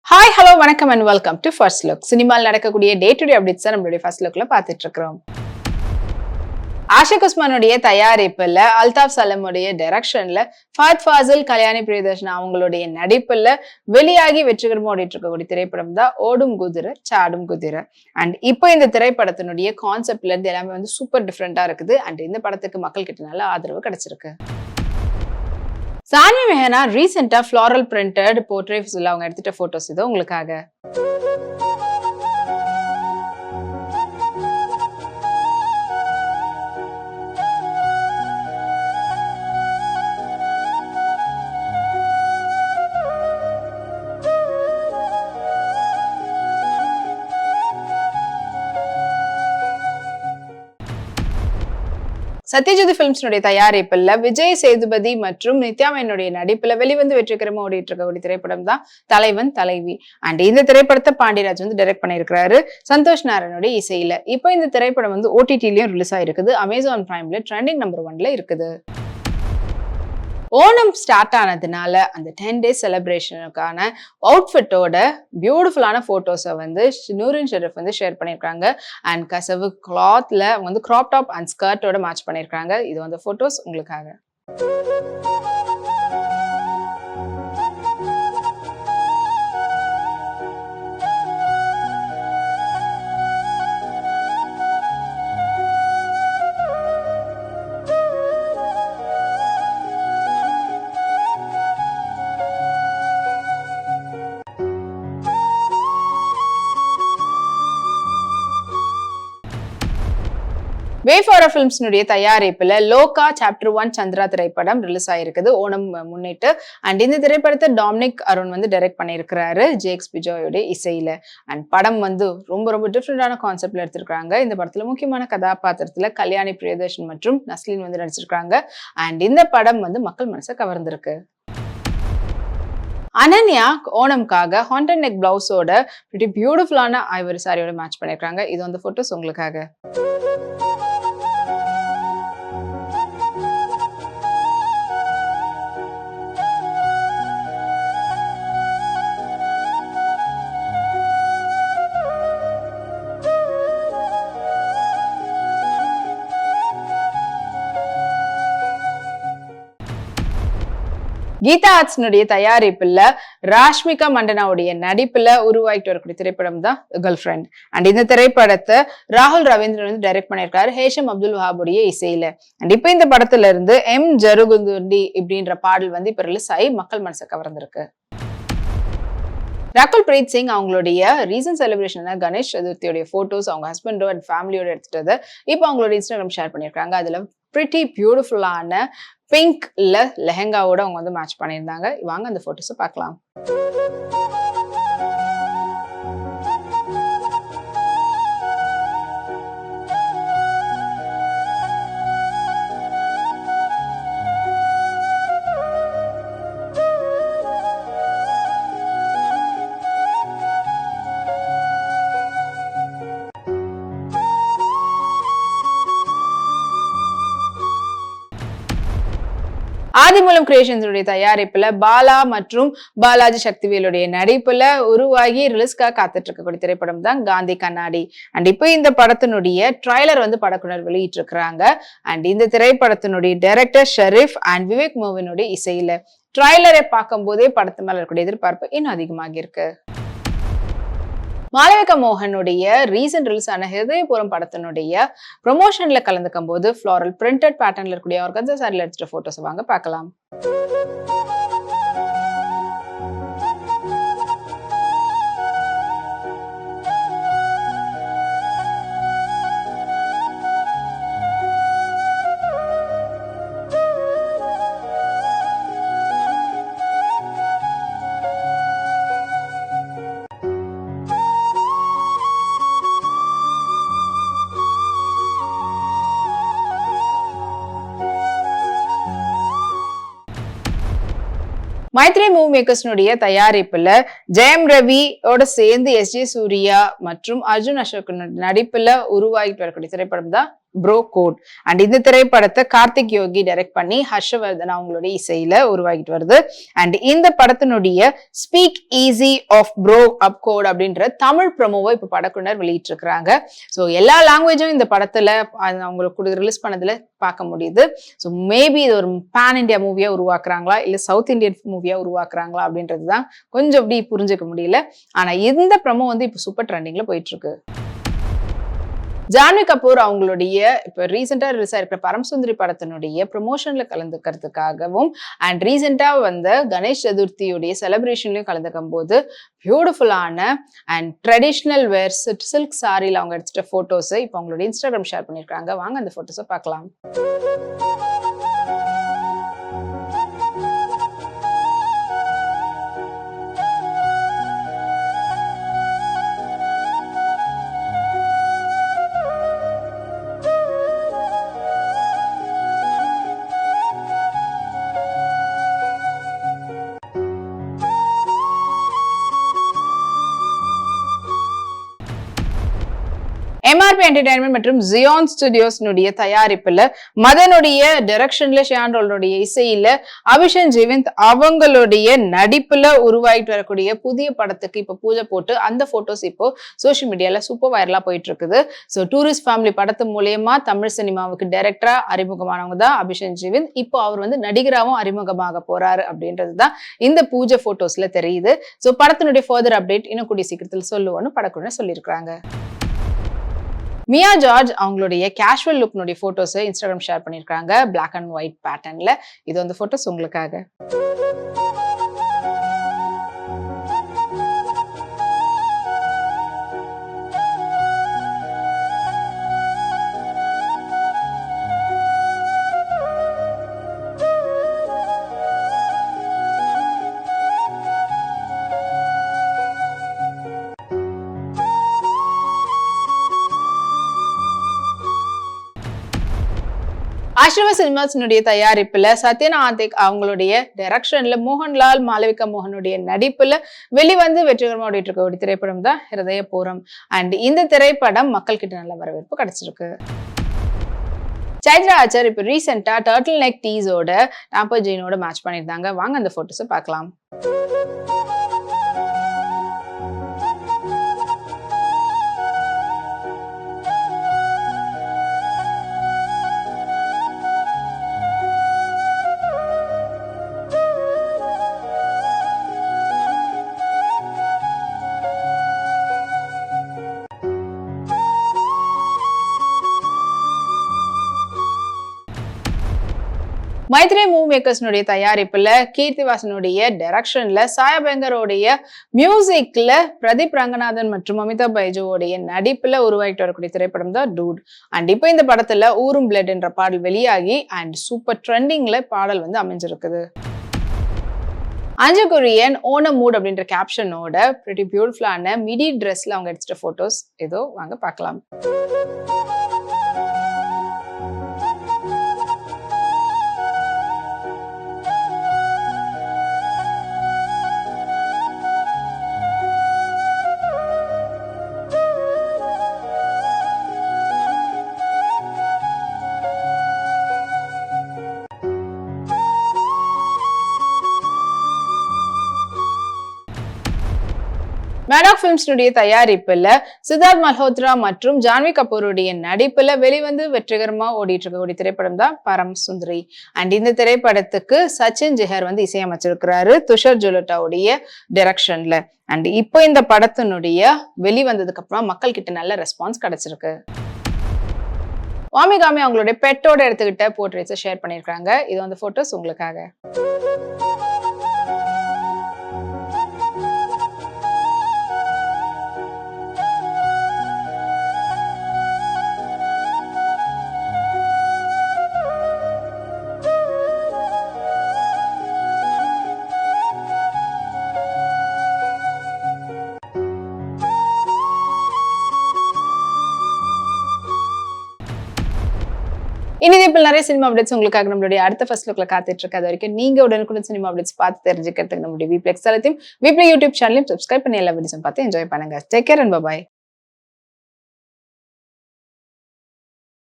Hi hello வணக்கம் and welcome to first look. சினிமாவில் நடக்கக்கூடிய டே டு டே அப்டேட்ஸ் நம்மளுடைய ஃபர்ஸ்ட் லுக்ல பார்த்துட்டு இருக்கிறோம். ஆஷிக் உஸ்மானுடைய தயாரிப்புல, அல்தாஃப் சலமுடைய டைரக்ஷன்ல, ஃபஹத் ஃபாசில், கல்யாணி பிரியதர்ஷன் அவங்களுடைய நடிப்புல வெளியாகி வெற்றிகரமா ஓடிட்டு இருக்கக்கூடிய திரைப்படம் தான் ஓடும் குதிரை சாடும் குதிரை. அண்ட் இப்போ இந்த திரைப்படத்தினுடைய கான்செப்ட்ல இருந்து எல்லாமே வந்து சூப்பர் டிஃப்ரெண்டா இருக்குது. அண்ட் இந்த படத்துக்கு மக்கள் கிட்ட நல்ல ஆதரவு கிடைச்சிருக்கு. சான்வி மெஹனா ரீசெண்டா ஃப்ளாரல் பிரிண்டட் போர்ட்ரேட்ஸ்ல அவங்க எடுத்துட்ட போட்டோஸ் இது உங்களுக்காக. சத்யஜித் பிலிம்ஸ்னுடைய தயாரிப்புல விஜய் சேதுபதி மற்றும் நித்யா மேனனுடைய நடிப்புல வெளிவந்து வெற்றிகரமா ஓடிட்டு இருக்கக்கூடிய திரைப்படம் தான் தலைவன் தலைவி. அண்ட் இந்த திரைப்படத்தை பாண்டியராஜ் வந்து டைரக்ட் பண்ணியிருக்கிறாரு சந்தோஷ் நாராயணனுடைய இசையில. இப்போ இந்த திரைப்படம் வந்து OTT-லயும் ரிலீஸ் ஆயிருக்குது. அமேசான் பிரைம்ல ட்ரெண்டிங் நம்பர் 1ல இருக்குது. ஓணம் ஸ்டார்ட் ஆனதுனால அந்த 10 days செலிப்ரேஷனுக்கான அவுட்ஃபிட்டோட பியூட்டிஃபுல்லான போட்டோஸை வந்து நூரின் ஷெரீப் வந்து ஷேர் பண்ணியிருக்காங்க. அண்ட் கசவு கிளாத்ல வந்து கிராப் டாப் அண்ட் ஸ்கர்ட்டோட மேட்ச் பண்ணியிருக்காங்க. இது வந்து போட்டோஸ் உங்களுக்காக. வேஃபாரா பிலிம்ஸ்னுடைய தயாரிப்புல லோகா சாப்டர் 1 சந்திரா திரைப்படம் ரிலீஸ் ஆயிருக்குது ஓணம் முன்னிட்டு. அண்ட் இந்த திரைப்படத்தை டாமினிக் அருண் வந்து டைரக்ட் பண்ணியிருக்கிறாரு ஜேக்ஸ் பிஜோயோட இசையில. அண்ட் படம் வந்து ரொம்ப ரொம்ப டிஃப்ரெண்டான கான்செப்ட்ல எடுத்திருக்காங்க. இந்த படத்துல முக்கியமான கதாபாத்திரத்துல கல்யாணி பிரியதர்ஷன் மற்றும் நஸ்லின் வந்து நடிச்சிருக்காங்க. அண்ட் இந்த படம் வந்து மக்கள் மனசை கவர்ந்திருக்கு. அனன்யா ஓணம்காக ஹாண்டட் நெக் பிளவுஸோட பியூட்டிஃபுல்லான ஐவரி சாரியோட மேட்ச் பண்ணியிருக்காங்க. இது வந்து போட்டோஸ் உங்களுக்காக. கீதா ஆர்ட்ஸ்னுடைய தயாரிப்புல ராஷ்மிகா மண்டனாவுடைய நடிப்புல உருவாக்கிட்டு வரக்கூடிய திரைப்படம் தான் கேர்ள் ஃப்ரெண்ட். அண்ட் இந்த திரைப்படத்தை ராகுல் ரவீந்திரன் வந்து டைரக்ட் பண்ணியிருக்காரு ஹேஷம் அப்துல் வஹாபுடைய இசையில. அண்ட் இப்ப இந்த படத்துல இருந்து எம் ஜருகுந்துண்டி இப்படின்ற பாடல் வந்து இப்ப ரிலீஸ் ஆகி மக்கள் மனசை கவர்ந்திருக்கு. ரகுல் பிரீத் சிங் அவங்களுடைய ரீசன்ட் செலிப்ரேஷன் கணேஷ் சதுர்த்தியோட போட்டோஸ் அவங்க ஹஸ்பண்டோ அண்ட் ஃபேமிலியோட எடுத்துட்டது இப்போ அவங்களோட இன்ஸ்டாகிராம் ஷேர் பண்ணியிருக்காங்க. அதுல பிரிட்டி பியூட்டிஃபுல்லான பிங்க்ல லெஹெங்காவோட அவங்க வந்து மேட்ச் பண்ணியிருந்தாங்க. வாங்க அந்த போட்டோஸை பார்க்கலாம். ஆதிமூலம் கிரியேஷன்ஸுடைய தயாரிப்புல பாலா மற்றும் பாலாஜி சக்திவேலுடைய நடிப்புல உருவாகி ரிலீஸ்க்காக காத்துட்டு இருக்கக்கூடிய திரைப்படம் தான் காந்தி கண்ணாடி. அண்ட் இப்போ இந்த படத்தினுடைய ட்ரைலர் வந்து படக்குனர் வெளியிட்டு இருக்கிறாங்க. அண்ட் இந்த திரைப்படத்தினுடைய டைரக்டர் ஷெரீப் அண்ட் விவேக் மோவினுடைய இசையில. ட்ரைலரை பார்க்கும் போதே படத்து மேல இருக்கக்கூடிய எதிர்பார்ப்பு இன்னும் அதிகமாக இருக்கு. மாளவிகா மோகனுடைய ரீசன்ட் ரிலீஸ் ஆன ஹிருதயபுரம் படத்தினுடைய ப்ரொமோஷன்ல கலந்துக்கும் போது ஃப்ளாரல் பிரிண்டட் பேட்டர்ன்ல இருக்கக்கூடிய ஆர்கன்சா சாரில எடுத்துட்ட போட்டோஸ் வாங்க பார்க்கலாம். மைத்ரி மூவி மேக்கர்ஸ்னுடைய தயாரிப்புல ஜெயம் ரவியோட சேர்ந்து SJ சூர்யா மற்றும் அர்ஜுன் அசோக் நடிப்புல உருவாகிட்டு வரக்கூடிய திரைப்படம் தான் ப்ரோ கோட். அண்ட் இந்த திரைப்படத்தை கார்த்திக் யோகி டைரக்ட் பண்ணி ஹர்ஷவர்தன் அவங்களுடைய இசையில உருவாகிட்டு வருது. அண்ட் இந்த படத்தினுடைய ஸ்பீக் ஈஸி ஆஃப் ப்ரோ அப் கோட் அப்படின்ற தமிழ் ப்ரமோவை இப்ப படக்குழுவினர் வெளியிட்டு இருக்கிறாங்க. ஸோ எல்லா லாங்குவேஜும் இந்த படத்துல அவங்களுக்கு ரிலீஸ் பண்ணதுல பார்க்க முடியுது. ஸோ மேபி இது ஒரு பேன் இண்டியா மூவியா உருவாக்குறாங்களா இல்ல சவுத் இந்தியன் மூவியா உருவாக்குறாங்களா அப்படின்றதுதான் கொஞ்சம் அப்படி புரிஞ்சுக்க முடியல. ஆனா இந்த ப்ரமோ வந்து இப்ப சூப்பர் ட்ரெண்டிங்ல போயிட்டு இருக்கு. ஜான்வி கபூர் அவங்களுடைய இப்ப ரீசெண்டா ரிலீஸ் ஆயிருக்கிற பரமசுந்தரி படத்தினுடைய ப்ரமோஷன்ல கலந்துக்கிறதுக்காகவும் அண்ட் ரீசெண்டா வந்த கணேஷ் சதுர்த்தியுடைய செலிப்ரேஷன்லயும் கலந்துக்கும் போது பியூட்டிஃபுல்லான அண்ட் ட்ரெடிஷ்னல் வேர் சில்க் சாரியில் அவங்க எடுத்துட்ட போட்டோஸ் இப்போ அவங்களுடைய இன்ஸ்டாகிராம் ஷேர் பண்ணியிருக்காங்க. வாங்க அந்த போட்டோஸை பார்க்கலாம். MRP என்டர்டைன்மெண்ட் மற்றும் ஜியான் ஸ்டுடியோஸ்னுடைய தயாரிப்புல மதனுடைய டைரக்ஷன்ல ஷியான்ரோலுடைய இசையில அபிஷன் ஜீவந்த் அவங்களுடைய நடிப்புல உருவாயிட்டு வரக்கூடிய புதிய படத்துக்கு இப்ப பூஜை போட்டு அந்த போட்டோஸ் இப்போ சோசியல் மீடியால சூப்பர் வைரலா போயிட்டு இருக்குது. ஸோ டூரிஸ்ட் ஃபேமிலி படத்து மூலயமா தமிழ் சினிமாவுக்கு டைரக்டரா அறிமுகமானவங்க தான் அபிஷன் ஜீவந்த். இப்போ அவர் வந்து நடிகராகவும் அறிமுகமாக போறாரு அப்படின்றதுதான் இந்த பூஜை போட்டோஸ்ல தெரியுது. ஸோ படத்தினுடைய ஃபர்தர் அப்டேட் இன்னும் கூடிய சீக்கிரத்தில் சொல்லுவோன்னு படக்குழுவினர் சொல்லியிருக்காங்க. மியா ஜார்ஜ் அவங்களுடைய கேஷுவல் லுக்னுடைய போட்டோஸ் இன்ஸ்டாகிராம் ஷேர் பண்ணியிருக்காங்க பிளாக் அண்ட் ஒயிட் பேட்டர்ன்ல. இது வந்து போட்டோஸ் உங்களுக்காக. ஆஷ்ரம சினிமாஸினுடைய தயாரிப்புல சத்யநாதிக் அவங்களுடைய டைரக்ஷன்ல மோகன்லால் மாளவிகா மோகனுடைய நடிப்புல வெளிவந்து வெற்றிகரமா ஓடிட்டு இருக்க ஒரு திரைப்படம் தான் ஹிருதயபூரம். அண்ட் இந்த திரைப்படம் மக்கள் கிட்ட நல்ல வரவேற்பு கிடைச்சிருக்கு. சைத்ரா ஆச்சர் இப்ப ரீசெண்டா டர்ட்டில் நெக் டீஸோட டாம்பர் ஜீனோட மேட்ச் பண்ணியிருந்தாங்க. வாங்க அந்த போட்டோஸை பார்க்கலாம். மைத்ரே மூவி மேக்கர்ஸ்னுடைய தயாரிப்புல கீர்த்திவாசனுடைய டைரக்ஷன்ல சாயபங்கரோடைய மியூசிக்ல பிரதீப் ரங்கநாதன் மற்றும் அமிதாப் பைஜுவோடைய நடிப்புல உருவாகிட்டு வரக்கூடிய திரைப்படம் தான் டூட். அண்ட் இப்போ இந்த படத்துல ஊரும் பிளட் என்ற பாடல் வெளியாகி அண்ட் சூப்பர் ட்ரெண்டிங்ல பாடல் வந்து அமைஞ்சிருக்குது. அஞ்சகுரியன் ஓணம் மூட் அப்படின்ற கேப்ஷனோட பிரிட்டி பியூட்டிஃபுல்லான மிடி ட்ரெஸ்ல அவங்க எடுத்துட்ட போட்டோஸ் ஏதோ வாங்க பார்க்கலாம். மேடாக் ஃபிலிம்ஸ்னுடைய தயாரிப்புல சித்தார்த் மல்ஹோத்ரா மற்றும் ஜான்வி கபூருடைய நடிப்புல வெளிவந்து வெற்றிகரமா ஓடிட்டு இருக்கக்கூடிய திரைப்படம் தான் பரம் சுந்தரி. அண்ட் இந்த திரைப்படத்துக்கு சச்சின் ஜெஹர் வந்து இசையமைச்சிருக்கிறாரு துஷார் ஜுலட்டாவுடைய டைரக்ஷன்ல. அண்ட் இப்போ இந்த படத்தினுடைய வெளிவந்ததுக்கு அப்புறம் மக்கள் கிட்ட நல்ல ரெஸ்பான்ஸ் கிடைச்சிருக்கு. வாமிகாமி அவங்களுடைய பெட்டோட எடுத்துக்கிட்ட போர்ட்ரேட்ஸை ஷேர் பண்ணியிருக்காங்க. இது வந்து போட்டோஸ் உங்களுக்காக. இனி நிறைய சினிமா அப்டேட்ஸ் உங்களுக்காக நம்மளுடைய அடுத்த ஃபர்ஸ்ட் லுக்ல காத்துட்டு இருக்கு. அது வரைக்கும் நீங்க உடனுக்குடன் சினிமா அப்டேட்ஸ் பார்த்து தெரிஞ்சுக்கிறதுக்கு நம்மளுடைய வீப்ளெக்ஸ் தளத்தையும் வீப்ளே யூடியூப் சேனலையும் சப்ஸ்கிரைப் பண்ணி எல்லா வீடியோஸும் பார்த்து என்ஜாய் பண்ணுங்க. Take care and by.